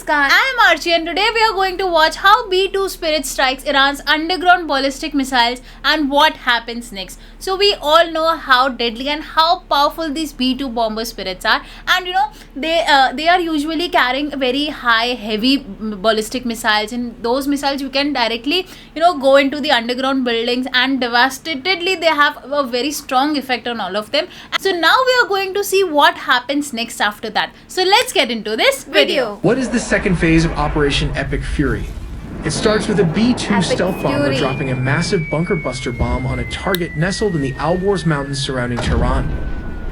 Muskan. I'm Archie, and today we are going to watch how B-2 Spirit strikes Iran's underground ballistic missiles and what happens next. So we all know how deadly and how powerful these B-2 bomber spirits are, and they are usually carrying very high, heavy ballistic missiles. And those missiles you can directly go into the underground buildings, and devastatedly they have a very strong effect on all of them. So now we are going to see what happens next after that. So let's get into this video. What is the second phase of Operation Epic Fury? It starts with a B-2 Epic stealth bomber Fury. dropping a massive bunker buster bomb on a target nestled in the Alborz Mountains surrounding Tehran.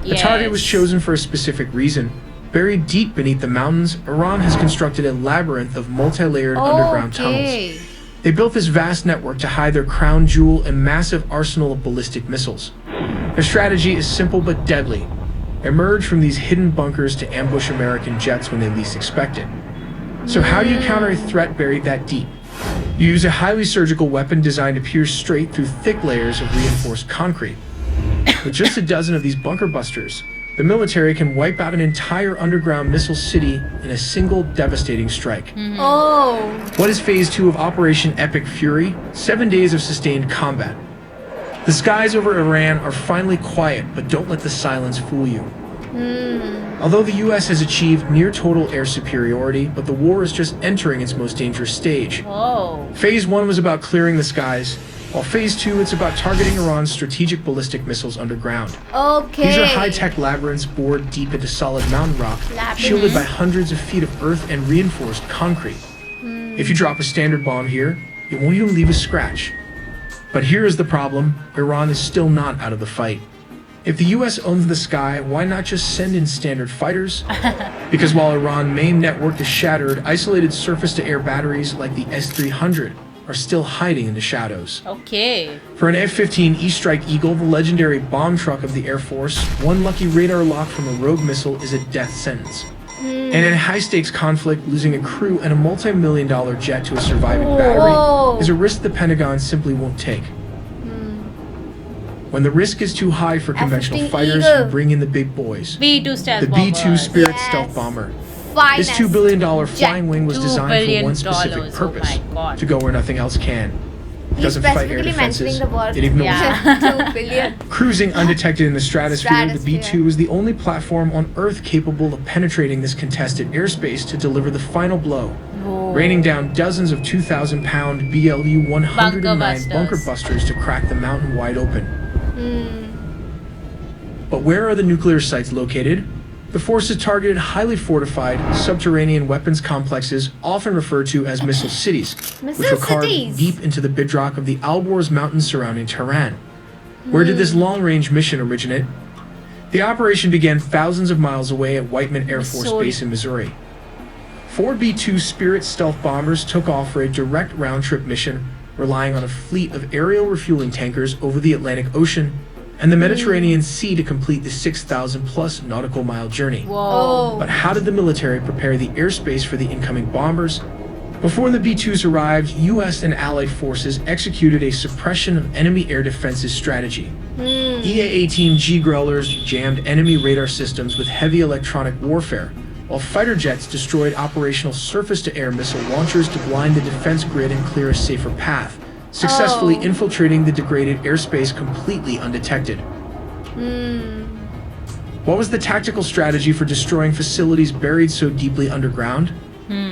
The target was chosen for a specific reason. Buried deep beneath the mountains, Iran has constructed a labyrinth of multi-layered underground tunnels. They built this vast network to hide their crown jewel and massive arsenal of ballistic missiles. Their strategy is simple but deadly. Emerge from these hidden bunkers to ambush American jets when they least expect it. So how do you counter a threat buried that deep? You use a highly surgical weapon designed to pierce straight through thick layers of reinforced concrete. With just a dozen of these bunker busters, the military can wipe out an entire underground missile city in a single devastating strike. Oh. What is Phase 2 of Operation Epic Fury? 7 days of sustained combat. The skies over Iran are finally quiet, but don't let the silence fool you. Although the US has achieved near total air superiority, but the war is just entering its most dangerous stage. Phase 1 was about clearing the skies, while Phase 2 it's about targeting Iran's strategic ballistic missiles underground. Okay. These are high-tech labyrinths bored deep into solid mountain rock, shielded by hundreds of feet of earth and reinforced concrete. If you drop a standard bomb here, it won't even leave a scratch. But here is the problem: Iran is still not out of the fight. If the US owns the sky, why not just send in standard fighters? Because while Iran's main network is shattered, isolated surface-to-air batteries like the S-300 are still hiding in the shadows. For an F-15 E-Strike Eagle, the legendary bomb truck of the Air Force, one lucky radar lock from a rogue missile is a death sentence. And in a high-stakes conflict, losing a crew and a multi-million-dollar jet to a surviving battery is a risk the Pentagon simply won't take. When the risk is too high for conventional F-15 fighters, Eagle. you bring in the big boys. B-2 stealth The B-2 bombers. Spirit Yes. stealth bomber. Finest. This $2 billion flying wing was $2 designed for billion. one specific Oh purpose: my God. to go where nothing else can. It He's doesn't fight air specifically defenses. mentioning the word. It ignores Yeah. 2 billion. Cruising undetected in the stratosphere, the B-2 Stratosphere. is the only platform on Earth capable of penetrating this contested airspace to deliver the final blow, raining down dozens of 2,000-pound BLU-109 bunker busters to crack the mountain wide open. But where are the nuclear sites located? The forces targeted highly fortified, subterranean weapons complexes, often referred to as missile cities, which Missile were carved cities. deep into the bedrock of the Alborz Mountains surrounding Tehran. Where did this long-range mission originate? The operation began thousands of miles away at Whiteman Air Force Missouri. Base in Missouri. 4 B-2 Spirit stealth bombers took off for a direct round-trip mission, relying on a fleet of aerial refueling tankers over the Atlantic Ocean and the Mediterranean Sea to complete the 6,000-plus nautical mile journey. But how did the military prepare the airspace for the incoming bombers? Before the B-2s arrived, US and Allied forces executed a suppression of enemy air defenses strategy. EA-18G Growlers jammed enemy radar systems with heavy electronic warfare, while fighter jets destroyed operational surface-to-air missile launchers to blind the defense grid and clear a safer path, successfully infiltrating the degraded airspace completely undetected. What was the tactical strategy for destroying facilities buried so deeply underground?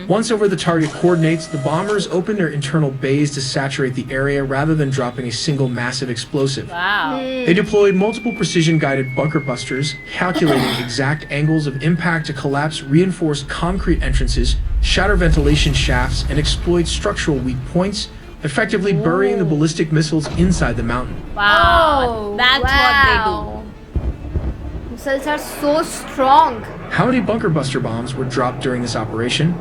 Once over the target coordinates, the bombers opened their internal bays to saturate the area rather than dropping a single massive explosive. They deployed multiple precision-guided bunker busters, calculating exact angles of impact to collapse reinforced concrete entrances, shatter ventilation shafts, and exploit structural weak points, effectively burying the ballistic missiles inside the mountain. That's what Missiles are so strong. How many bunker buster bombs were dropped during this operation?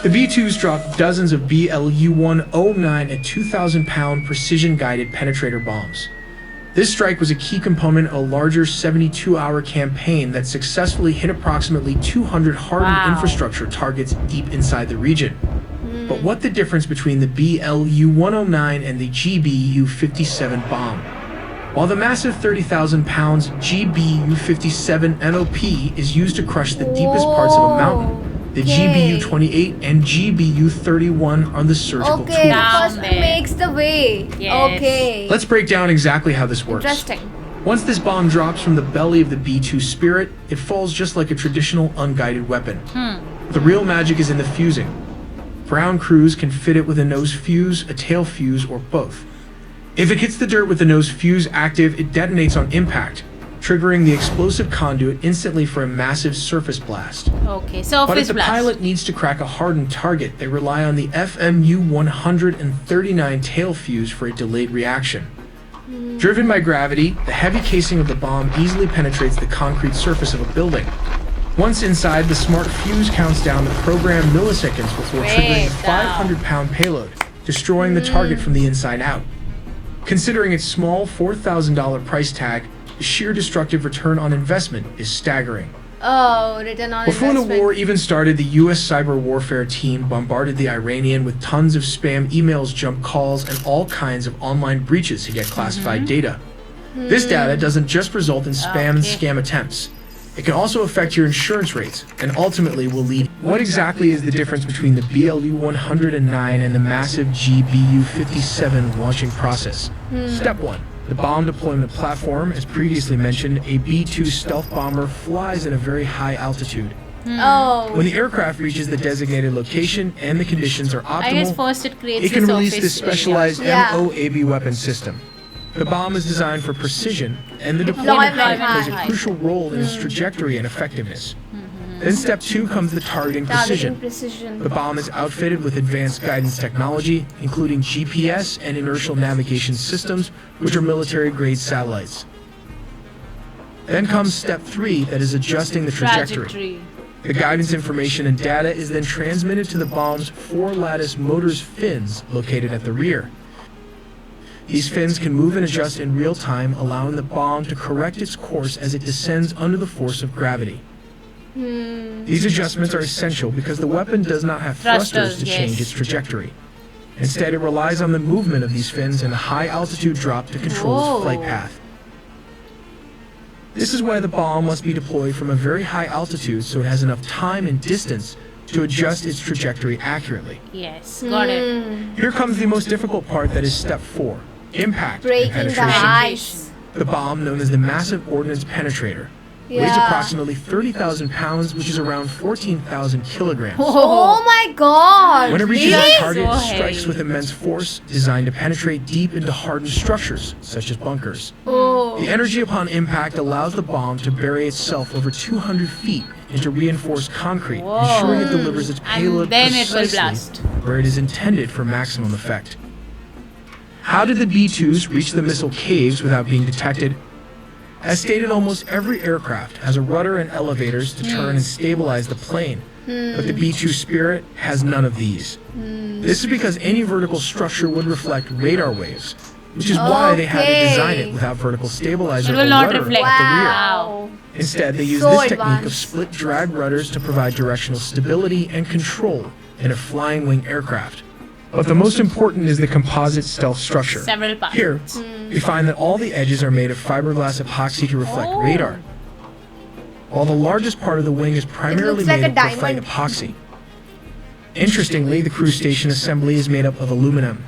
The B-2s dropped dozens of BLU-109 and 2,000-pound precision-guided penetrator bombs. This strike was a key component of a larger 72-hour campaign that successfully hit approximately 200 hardened infrastructure targets deep inside the region. But what the difference between the BLU-109 and the GBU-57 bomb? While the massive 30,000 pounds GBU-57 MOP is used to crush the deepest parts of a mountain, The GBU-28 and GBU-31 are the surgical Okay, the tools. first Down one there. makes the way. Yes. Okay. Let's break down exactly how this works. Interesting. Once this bomb drops from the belly of the B-2 Spirit, it falls just like a traditional unguided weapon. The real magic is in the fusing. Ground crews can fit it with a nose fuse, a tail fuse, or both. If it hits the dirt with the nose fuse active, it detonates on impact, triggering the explosive conduit instantly for a massive surface blast. Okay, But if surface the blast. pilot needs to crack a hardened target, they rely on the FMU-139 tail fuse for a delayed reaction. Driven by gravity, the heavy casing of the bomb easily penetrates the concrete surface of a building. Once inside, the smart fuse counts down the programmed milliseconds before triggering a 500-pound payload, destroying the target from the inside out. Considering its small $4,000 price tag, the sheer destructive return on investment is staggering. Oh, return on Before the investment. war even started, the U.S. cyber warfare team bombarded the Iranian with tons of spam emails, jump calls, and all kinds of online breaches to get classified data. This data doesn't just result in spam and scam attempts. It can also affect your insurance rates, and ultimately will lead. What exactly is the difference between the BLU-109 and the massive GBU-57 launching process? Step 1. The bomb deployment platform. As previously mentioned, a B-2 stealth bomber flies at a very high altitude. Oh. When the aircraft reaches the designated location and the conditions are I guess optimal, first it creates it can the release surface this specialized Yeah. MOAB weapon system. The bomb is designed for precision, and the deployment Deployment height plays a height. crucial role in its trajectory and effectiveness. Then step 2 comes the targeting Targeting precision. precision. The bomb is outfitted with advanced guidance technology, including GPS and inertial navigation systems, which are military-grade satellites. Then comes step 3, that is adjusting the trajectory. The guidance information and data is then transmitted to the bomb's 4-lattice motors fins located at the rear. These fins can move and adjust in real time, allowing the bomb to correct its course as it descends under the force of gravity. These adjustments are essential because the weapon does not have thrusters to change its trajectory. Instead, it relies on the movement of these fins and a high altitude drop to control its flight path. This is why the bomb must be deployed from a very high altitude so it has enough time and distance to adjust its trajectory accurately. Yes, got it. Here comes the most difficult part, that is step 4, impact and Breaking the penetration. ice. The bomb, known as the Massive Ordnance Penetrator, weighs Yeah. approximately 30,000 pounds, which is around 14,000 kilograms. Oh my god. When it reaches Really? its target, So it strikes heavy. with immense force, designed to penetrate deep into hardened structures, such as bunkers. Oh. The energy upon impact allows the bomb to bury itself over 200 feet into reinforced concrete, ensuring it delivers its payload And then it will precisely blast. where it is intended for maximum effect. How did the B-2s reach the missile caves without being detected? As stated, almost every aircraft has a rudder and elevators to turn and stabilize the plane, but the B-2 Spirit has none of these. This is because any vertical structure would reflect radar waves, which is why they had to design it without vertical stabilizer It or will not rudder reflect. at the rear. Wow. Instead, they use So this technique of advanced. split drag rudders to provide directional stability and control in a flying wing aircraft. But the most important is the composite stealth structure. Several parts. Here, we find that all the edges are made of fiberglass epoxy to reflect radar, while the largest part of the wing is primarily looks like made a of graphite diamond. epoxy. Interestingly, the crew station assembly is made up of aluminum.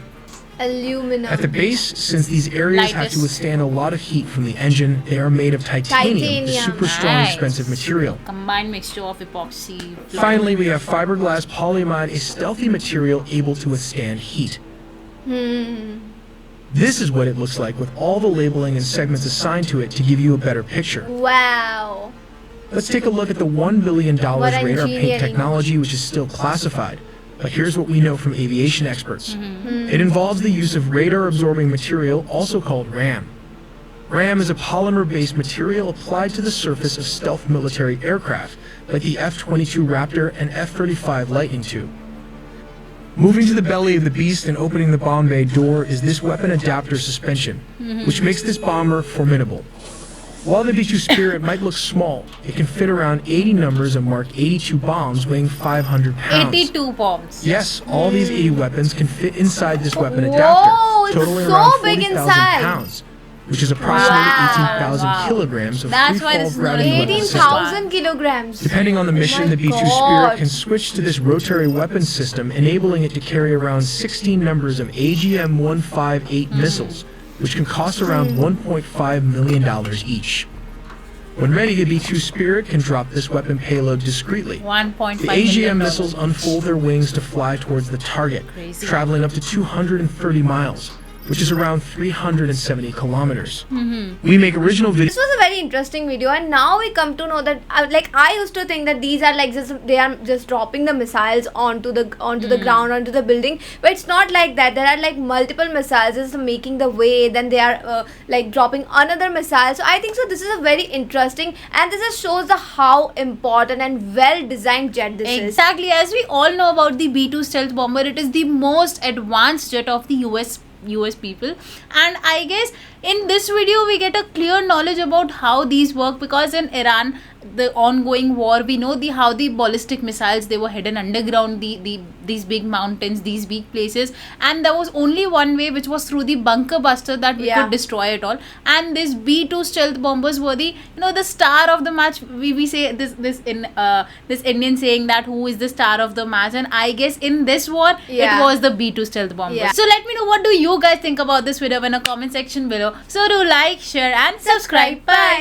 Aluminum. At the base, since these areas have to Lightest. withstand a lot of heat from the engine, they are made of titanium, the Titanium. super strong, Nice. expensive material. Combined mixture of epoxy. Finally, we have fiberglass polyamide, a stealthy material able to withstand heat. This is what it looks like with all the labeling and segments assigned to it to give you a better picture. Wow. Let's take a look at the $1 billion What radar paint engineering. technology, which is still classified. But here's what we know from aviation experts. It involves the use of radar-absorbing material, also called RAM. RAM is a polymer-based material applied to the surface of stealth military aircraft, like the F-22 Raptor and F-35 Lightning II. Moving to the belly of the beast and opening the bomb bay door is this weapon adapter suspension, which makes this bomber formidable. While the B-2 Spirit might look small, it can fit around 80 numbers of Mark 82 bombs weighing 500 pounds. 82 bombs. Yes, all these 80 weapons can fit inside this weapon Whoa, adapter, it's totaling so around big 40,000 inside. pounds. which is approximately Wow. 18,000 kilograms of That's why free-fall this is known gravity as weapon system. 18,000 kilograms. Depending on the mission, my the B-2 God. Spirit can switch to this rotary weapon system, enabling it to carry around 16 numbers of AGM-158 missiles, which can cost around $1.5 million each. When ready, the B-2 Spirit can drop this weapon payload discreetly. 1.5 The million AGM missiles dollars. unfold their wings to fly towards the target, Crazy. traveling up to 230 miles, which is around 370 kilometers. We make original videos. This was a very interesting video, and now we come to know that like I used to think that these are like they are just dropping the missiles onto the ground, onto the building, but it's not like that. There are like multiple missiles just making the way, then they are like dropping another missile. So I think so this is a very interesting, and this just shows the how important and well designed jet this is. Exactly, as we all know about the B-2 stealth bomber, it is the most advanced jet of the US people, and I guess in this video we get a clear knowledge about how these work, because in Iran, the ongoing war, we know how the ballistic missiles, they were hidden underground, these big mountains, these big places, and there was only one way, which was through the bunker buster, that we could destroy it all. And these B-2 stealth bombers were the the star of the match. We say this Indian saying that who is the star of the match, and I guess in this war it was the B-2 stealth bombers. So let me know, what do you guys think about this video in a comment section below. So do like, share and subscribe. Bye.